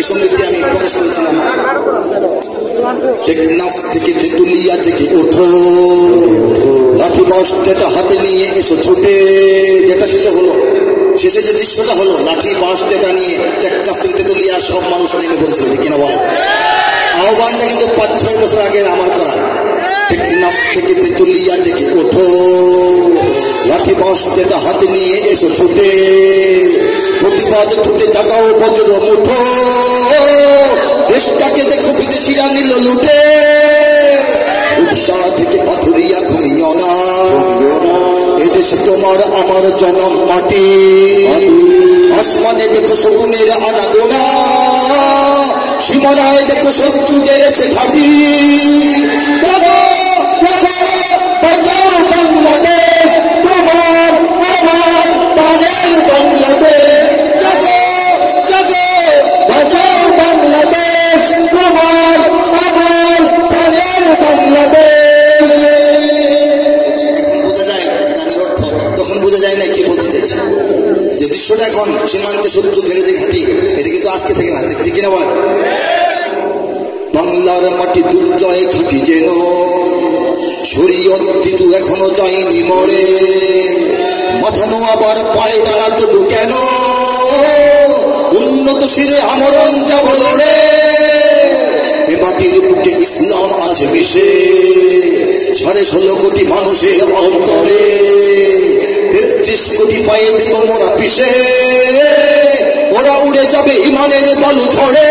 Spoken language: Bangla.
এই সঙ্গীতটি আমি প্রকাশ করেছিলাম। টেকনাফ থেকে তেতুলিয়া থেকে ওঠো, লাঠি বাঁশটা হাতে নিয়ে এসো ছুটে। যেটা শেষে হলো, শেষে যে দৃশ্যটা হলো, লাঠি বাঁশটা নিয়ে টেকনাফ থেকে তেতুলিয়া সব মানুষ নেমে পড়েছিল, ঠিক কিনা বল? আহ্বানটা কিন্তু 5-6 বছর আগে আমার করা। টেকনাফ থেকে তেতুলিয়া থেকে ওঠো, লাঠি বাঁশটা হাতে নিয়ে এসো ছুটে। প্রতিবাদ ছুটে জাগাও বজ্র মুঠো, দেশটাকে দেখো বিদেশিরা নিল লুটে। উৎসাহ থেকে পাথুরিয়া ঘুমিও না, এদেশে তোমার আমার জনম মাটি। আসমানে দেখো শকুনের আনাগোনা, সীমানায় দেখো শত্রু গেড়েছে ঘাটি। বাঁচাও বাংলাদেশ, তোমার আমার প্রাণের বাংলাদেশ। জাগো জাগো, বাঁচাও বাংলাদেশ, তোমার আমার প্রাণের বাংলাদেশ। এখন বোঝা যায় গানের অর্থ, তখন বোঝা যায় না কি বলতে চাইছে। যে দৃশ্যটা এখন সীমান্তে শত্রু ঘেরেছে ঘাটি, এটা কিন্তু আজকে থেকে না, ঠিক কিনা বল? বাংলার মাটি দুর্জয় ঘাটি যেন, শরীয়ত কিন্তু এখনো যায়নি মরে। মাথা নোয়াবার পায়ে তারা তবু কেন, উন্নত শিরে আমরণ যাব লড়ে। এ মাটির বুকে ইসলাম আছে মিশে, 16.5 কোটি মানুষের অন্তরে। 33 কোটি পায়ে দেব মোরা পিছে, ওরা উড়ে যাবে ইমানের বালু ঝড়ে।